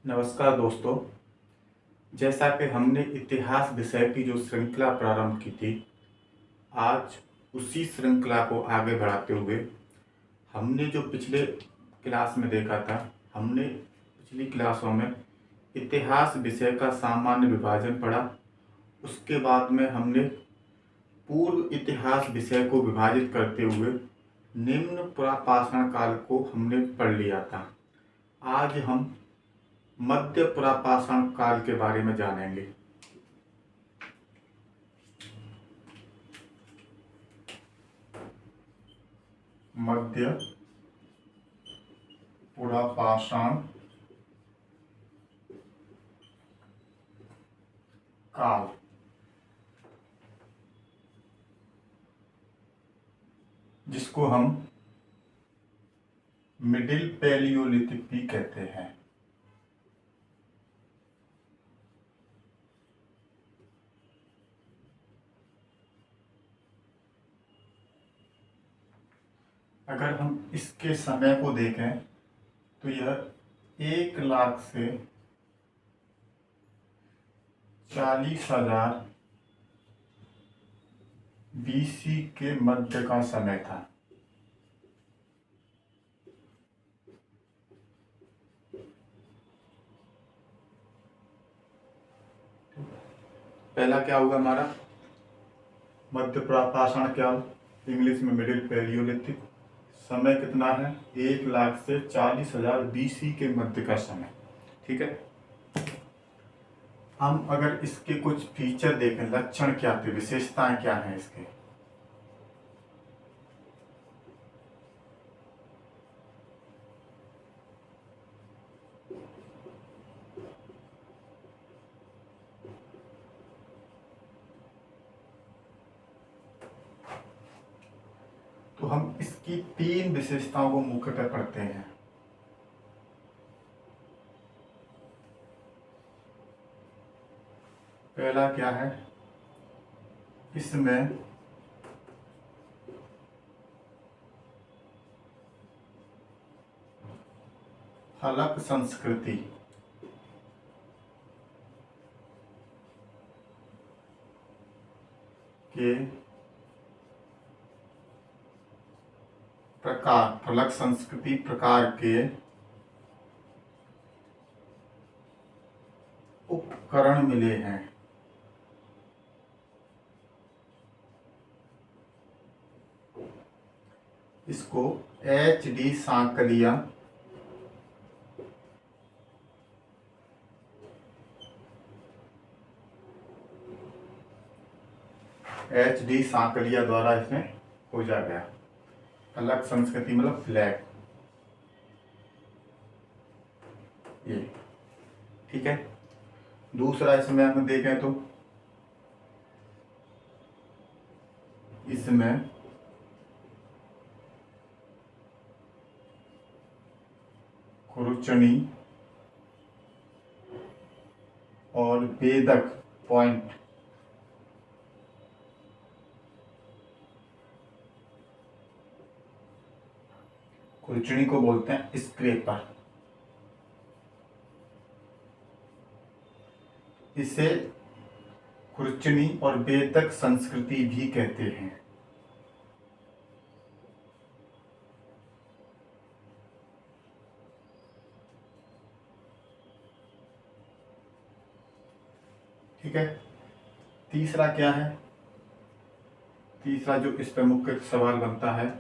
नमस्कार दोस्तों। जैसा कि हमने इतिहास विषय की जो श्रृंखला प्रारंभ की थी, आज उसी श्रृंखला को आगे बढ़ाते हुए हमने जो पिछले क्लास में देखा था, हमने पिछली क्लासों में इतिहास विषय का सामान्य विभाजन पढ़ा। उसके बाद में हमने पूर्व इतिहास विषय को विभाजित करते हुए निम्न पुरापाषाण काल को हमने पढ़ लिया था। आज हम मध्य पुरापाषाण काल के बारे में जानेंगे। मध्य पुरापाषाण काल जिसको हम मिडिल पैलियोलिथिक भी कहते हैं। अगर हम इसके समय को देखें तो यह 1,00,000 से 40,000 BC के मध्य का समय था। पहला क्या होगा हमारा मध्य पुरापाषाण काल, इंग्लिश में मिडिल पैलियोलिथिक। समय कितना है? 1,00,000 से 40,000 BC के मध्य का समय। ठीक है। हम अगर इसके कुछ फीचर देखें, लक्षण क्या थे, विशेषताएं क्या हैं इसके, तो हम इसकी 3 विशेषताओं को मुख्यतः पढ़ते हैं। पहला क्या है? इसमें फलक संस्कृति के प्रकार, फलक संस्कृति प्रकार के उपकरण मिले हैं। इसको HD सांकलिया द्वारा इसमें खोजा गया। फलक संस्कृति मतलब फ्लैग, ये ठीक है। दूसरा इसमें हम देखें तो इसमें खुरचनी और भेदक पॉइंट खुरचनी को बोलते हैं स्क्रेपर। इसे खुरचनी और भेदक संस्कृति भी कहते हैं। ठीक है। तीसरा क्या है? तीसरा जो इस पर मुख्य सवाल बनता है,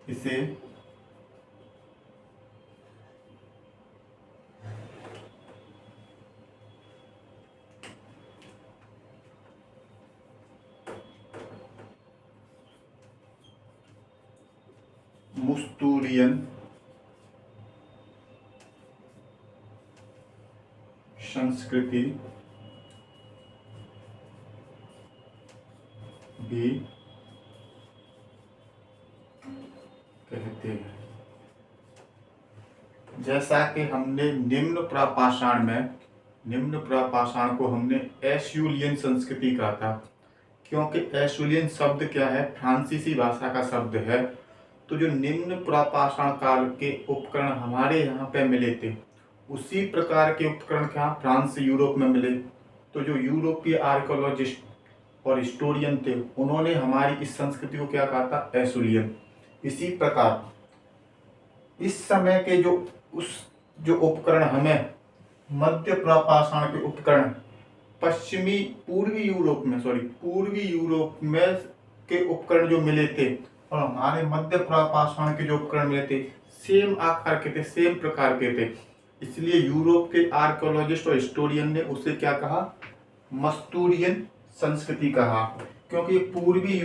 इसे मुस्तूरियन संस्कृति भी कहते हैं। जैसा कि हमने निम्न प्रापाषाण को हमने एशुलियन संस्कृति कहा था, क्योंकि एशुलियन शब्द क्या है? फ्रांसीसी भाषा का शब्द है। तो जो निम्न प्रापाषाण काल के उपकरण हमारे यहाँ पे मिले थे, उसी प्रकार के उपकरण क्या फ्रांस से यूरोप में मिले। तो जो यूरोपीय आर्कोलॉजिस्ट और हिस्टोरियन थे उन्होंने हमारी इस संस्कृति को क्या कहा था, एसुलियन। इसी प्रकार इस समय के जो उपकरण हमें मध्य प्रापाषाण के उपकरण पूर्वी यूरोप में के उपकरण जो मिले थे और हमारे मध्य प्रापाषाण के जो उपकरण मिले थे सेम आकार के थे, सेम प्रकार के थे। इसलिए यूरोप के आर्कियोलॉजिस्ट और हिस्टोरियन ने उसे क्या कहा, मस्तूरियन संस्कृति कहा, क्योंकि पूर्वी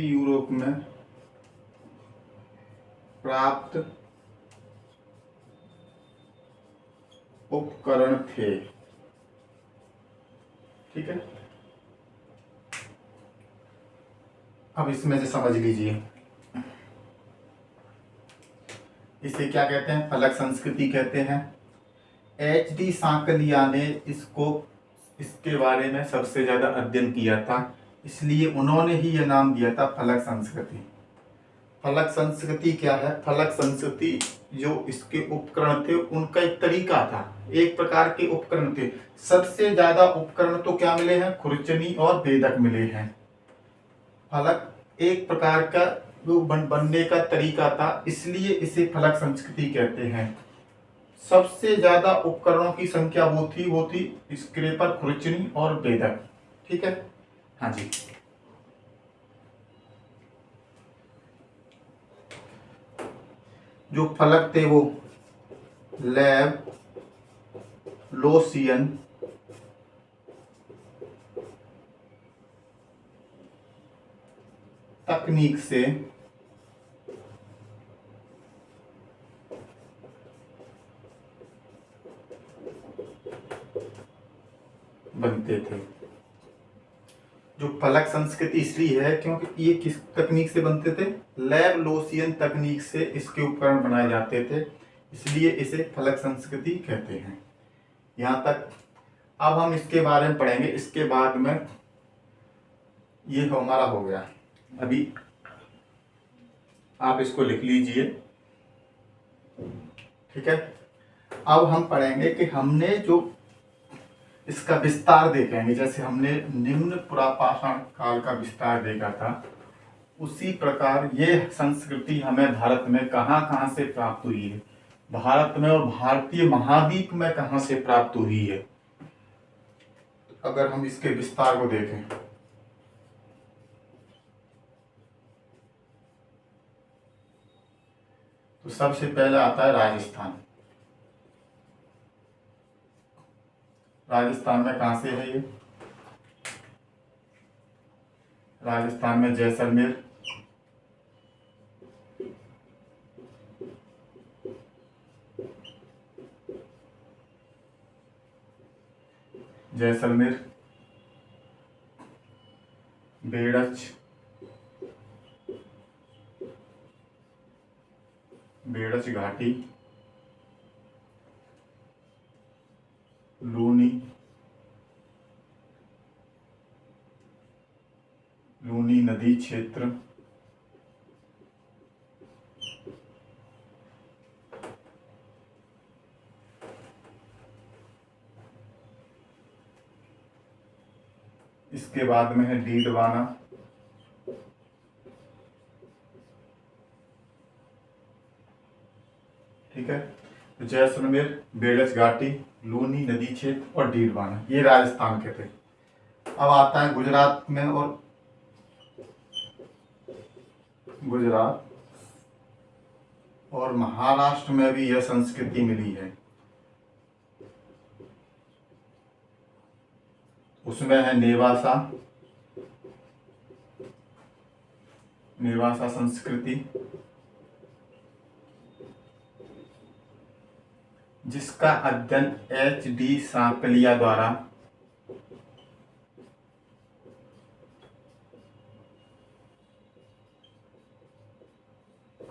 यूरोप में प्राप्त उपकरण थे। ठीक है, अब इसमें से समझ लीजिए, इसे क्या कहते हैं, फलक संस्कृति कहते हैं। HD सांकलिया ने इसके बारे में सबसे ज्यादा अध्ययन किया था, इसलिए उन्होंने ही यह नाम दिया था फलक संस्कृति। फलक संस्कृति क्या है, फलक संस्कृति जो इसके उपकरण थे उनका एक तरीका था, एक प्रकार के उपकरण थे। सबसे ज्यादा उपकरण तो क्या मिले हैं, खुरचनी और भेदक मिले हैं। फलक एक प्रकार का जो बनने का तरीका था, इसलिए इसे फलक संस्कृति कहते हैं। सबसे ज्यादा उपकरणों की संख्या वो थी स्क्रेपर, खुरचनी और भेदक। ठीक है, हाँ जी। जो फलक थे वो लैब लोसियन तकनीक से बनते थे। जो फलक संस्कृति इसलिए है क्योंकि ये किस तकनीक से बनते थे, लैब लोसियन तकनीक से इसके उपकरण बनाए जाते थे, इसलिए इसे फलक संस्कृति कहते हैं। यहाँ तक अब हम इसके बारे में पढ़ेंगे, इसके बाद में ये हमारा हो गया। अभी आप इसको लिख लीजिए, ठीक है। अब हम पढ़ेंगे कि हमने जो इसका विस्तार देखेंगे, जैसे हमने निम्न पुरापाषाण काल का विस्तार देखा था, उसी प्रकार ये संस्कृति हमें भारत में कहाँ कहाँ से प्राप्त हुई है, भारत में और भारतीय महाद्वीप में कहाँ से प्राप्त हुई है। अगर हम इसके विस्तार को देखें तो सबसे पहले आता है राजस्थान। राजस्थान में कहाँ से है ये, राजस्थान में जैसलमेर, बेड़च घाटी, लूनी नदी क्षेत्र, इसके बाद में है डीडवाना, ठीक है। तो जैसलमेर, बेड़च घाटी, लूनी नदी क्षेत्र और डीडवाना, ये राजस्थान के थे। अब आता है गुजरात में, और गुजरात और महाराष्ट्र में भी यह संस्कृति मिली है। उसमें है नेवासा संस्कृति, जिसका अध्ययन HD सांकलिया द्वारा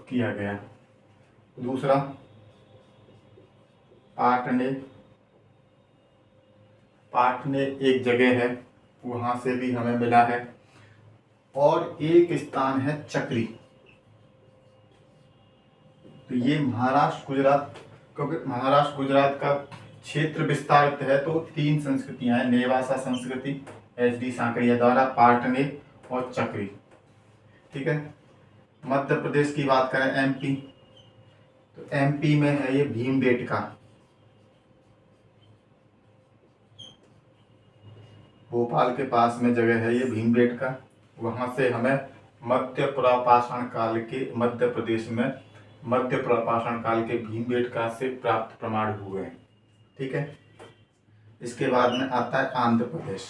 किया गया। दूसरा पाटने एक जगह है, वहां से भी हमें मिला है। और एक स्थान है चक्री। तो ये महाराष्ट्र गुजरात, क्योंकि महाराष्ट्र गुजरात का क्षेत्र विस्तारित है तो 3 संस्कृतियां हैं, नेवासा संस्कृति, एच डी सांकरिया द्वारा, पाटने और चक्री। ठीक है। मध्य प्रदेश की बात करें, एमपी, तो एमपी में है ये भीमबेटका। भोपाल के पास में जगह है ये भीमबेटका। वहां से हमें मध्य पुरापाषाण काल के, मध्य प्रदेश में मध्य पुरापाषाण काल के भीमबेटका से प्राप्त प्रमाण हुए हैं। ठीक है। इसके बाद में आता है आंध्र प्रदेश।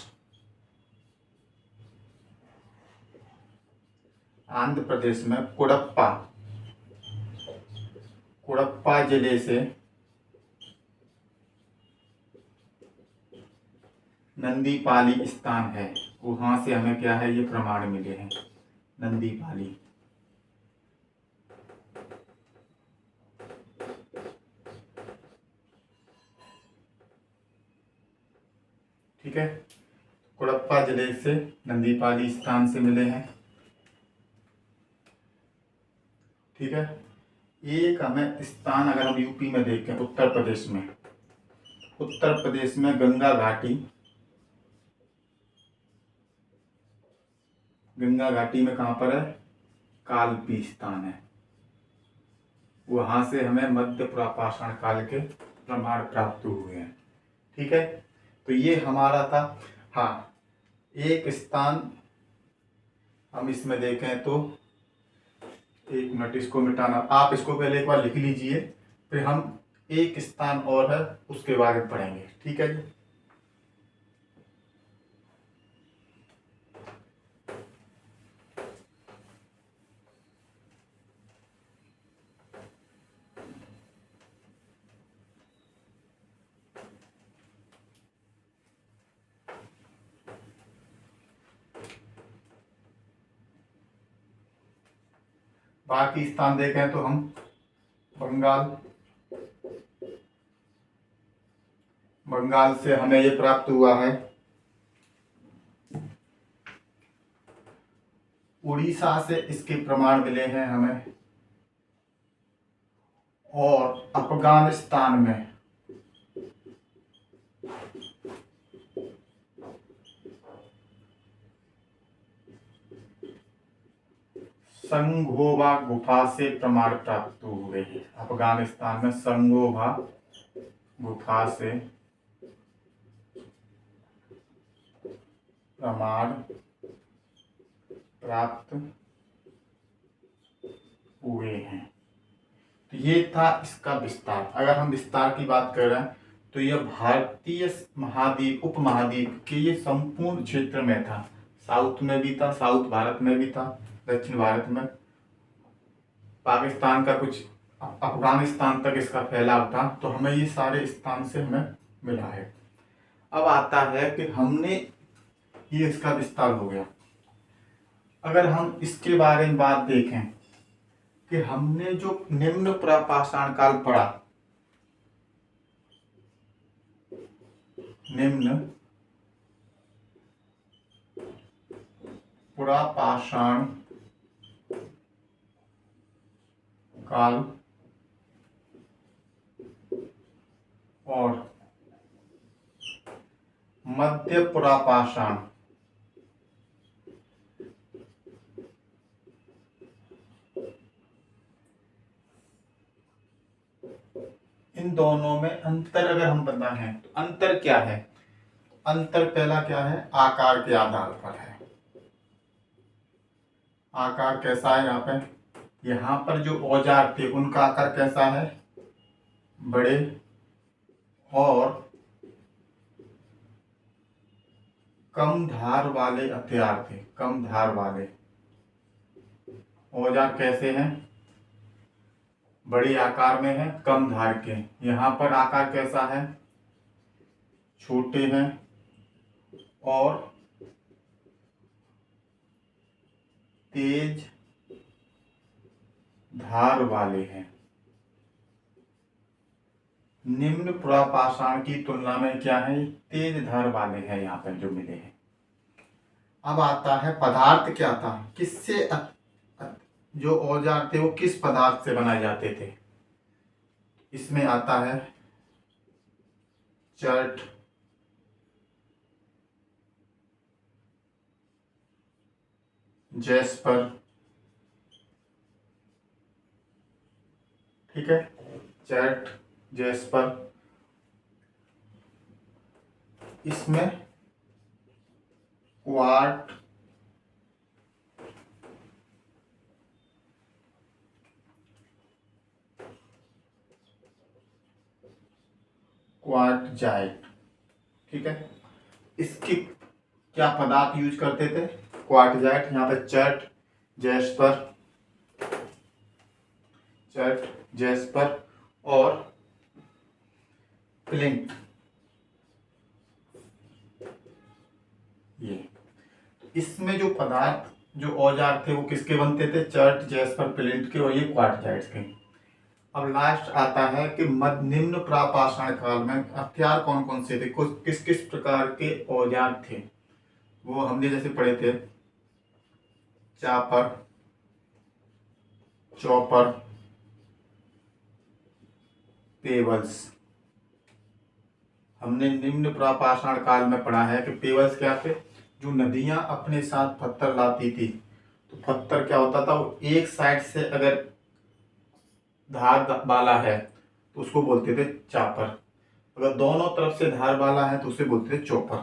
आंध्र प्रदेश में कुड़प्पा जिले से नंदीपाली स्थान है, वहां से हमें क्या है ये प्रमाण मिले हैं, नंदीपाली। ठीक है। कुड़प्पा जिले से नंदीपाली स्थान से मिले हैं। ठीक है। एक हमें स्थान अगर हम यूपी में देखें, उत्तर प्रदेश में गंगा घाटी में कहां पर है, कालपी स्थान है, वहां से हमें मध्य पुरापाषाण काल के प्रमाण प्राप्त हुए हैं। ठीक है। तो ये हमारा था। हाँ, एक स्थान हम इसमें देखें तो, एक मिनट इसको मिटाना, आप इसको पहले एक बार लिख लीजिए, फिर हम एक स्थान और है उसके बारे में पढ़ेंगे। ठीक है जी। बाकी स्थान देखें तो हम बंगाल से हमें ये प्राप्त हुआ है। उड़ीसा से इसके प्रमाण मिले हैं हमें, और अफगानिस्तान में संगोबा गुफा से प्रमाण प्राप्त हुए हैं। अफगानिस्तान में संगोबा गुफा से प्रमाण प्राप्त हुए हैं। तो ये था इसका विस्तार। अगर हम विस्तार की बात कर रहे हैं तो यह भारतीय महाद्वीप, उपमहाद्वीप के ये संपूर्ण क्षेत्र में था। साउथ में भी था, साउथ भारत में भी था, दक्षिण भारत में, पाकिस्तान का कुछ, अफगानिस्तान तक इसका फैलाव था। तो हमें ये सारे स्थान से हमें मिला है। अब आता है कि हमने ये इसका विस्तार हो गया। अगर हम इसके बारे में बात देखें कि हमने जो निम्न पुरापाषाण काल पढ़ा, निम्न पुरापाषाण काल और मध्य पुरापाषाण, इन दोनों में अंतर अगर हम बताएं तो अंतर क्या है? अंतर पहला क्या है, आकार के आधार पर है। आकार कैसा है? यहाँ पर जो औजार थे उनका आकार कैसा है, बड़े, और कम धार वाले हथियार थे। कम धार वाले औजार कैसे हैं, बड़ी आकार में है, कम धार के। यहाँ पर आकार कैसा है, छोटे हैं और तेज धार वाले हैं। निम्न पुरापाषाण की तुलना में क्या है, तेज धार वाले हैं यहाँ पर जो मिले हैं। अब आता है पदार्थ क्या था, किससे जो औजार थे वो किस पदार्थ से बनाए जाते थे। इसमें आता है चर्ट, जैस्पर, ठीक है, चर्ट, जैस्पर, इसमें क्वार्ट, क्वार्टजाइट, ठीक है। इसकी क्या पदार्थ यूज करते थे, क्वार्टजाइट, यहाँ पे चर्ट, जैस्पर, चर्ट, जैस्पर और फ्लिंट, ये इसमें जो पदार्थ जो औजार थे वो किसके बनते थे, चर्ट, जैस्पर, फ्लिंट के और ये क्वार्टजाइट्स के। अब लास्ट आता है कि निम्न प्रापाषाण काल में हथियार कौन कौन से थे, किस किस प्रकार के औजार थे, वो हमने जैसे पढ़े थे, चापर, चॉपर, पेवल्स। हमने निम्न प्रापाषाण काल में पढ़ा है कि पेवल्स क्या थे, जो नदियां अपने साथ पत्थर लाती थी, तो पत्थर क्या होता था, वो एक साइड से अगर धार वाला है तो उसको बोलते थे चापर, अगर दोनों तरफ से धार वाला है तो उसे बोलते थे चॉपर।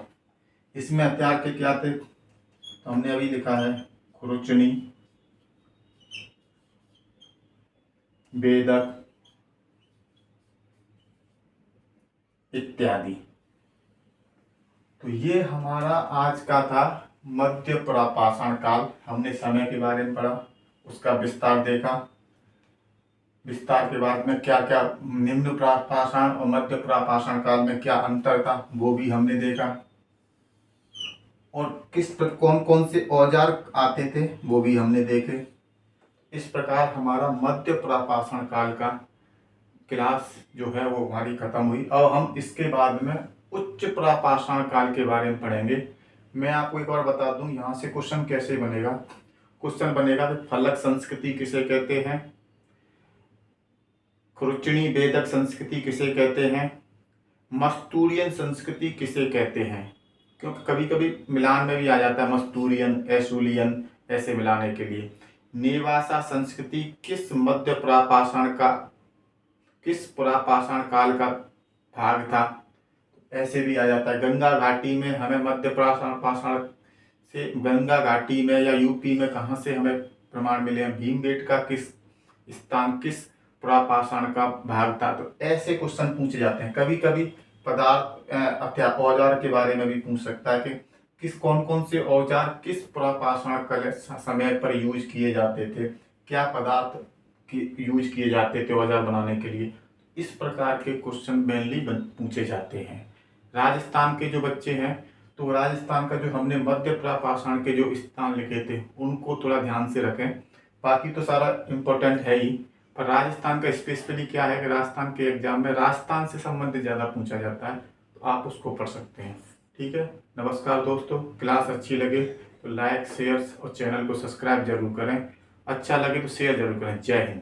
इसमें हथियार के क्या थे, तो हमने अभी लिखा है खुरचनी, बेदक इत्यादि। तो ये हमारा आज का था मध्य प्रापाषाण काल। हमने समय के बारे में पढ़ा, उसका विस्तार देखा, विस्तार के बाद में क्या क्या निम्न प्रापाषाण और मध्य प्रापाषाण काल में क्या अंतर था वो भी हमने देखा, और कौन कौन से औजार आते थे वो भी हमने देखे। इस प्रकार हमारा मध्य प्रापाषाण काल का क्लास जो है वो हमारी खत्म हुई। अब हम इसके बाद में उच्च प्रापाषाण काल के बारे में पढ़ेंगे। मैं आपको एक बार बता दूं यहाँ से क्वेश्चन कैसे बनेगा। क्वेश्चन बनेगा कि फलक संस्कृति किसे कहते हैं, खुरचनी बेदक संस्कृति किसे कहते हैं, मस्तूरियन संस्कृति किसे कहते हैं, क्योंकि कभी कभी मिलान में भी आ जाता है मस्तूरियन, एशुलियन, ऐसे मिलाने के लिए। नेवासा संस्कृति किस मध्य प्रापाषाण का, किस प्रापाषाण काल का भाग था, ऐसे भी आ जाता है। गंगा घाटी में हमें मध्य प्रापाषाण से, गंगा घाटी में या यूपी में कहाँ से हमें प्रमाण मिले हैं, भीमबेटका का किस स्थान किस प्रापाषाण का भाग था। तो ऐसे क्वेश्चन पूछे जाते हैं। कभी कभी पदार्थ औजार के बारे में भी पूछ सकता है कि किस कौन कौन से औजार किस प्रापाषाण समय पर यूज किए जाते थे, क्या पदार्थ यूज किए जाते थे औजार बनाने के लिए। इस प्रकार के क्वेश्चन मेनली पूछे जाते हैं। राजस्थान के जो बच्चे हैं तो राजस्थान का जो हमने मध्य प्रापाषाण के जो स्थान लिखे थे उनको थोड़ा ध्यान से रखें, बाकी तो सारा इम्पोर्टेंट है ही, पर राजस्थान का स्पेशली क्या है कि राजस्थान के एग्जाम में राजस्थान से संबंधित ज़्यादा पूछा जाता है, तो आप उसको पढ़ सकते हैं। ठीक है, नमस्कार दोस्तों। क्लास अच्छी लगे तो लाइक, शेयर और चैनल को सब्सक्राइब जरूर करें, अच्छा लगे तो शेयर जरूर करें। जय हिंद।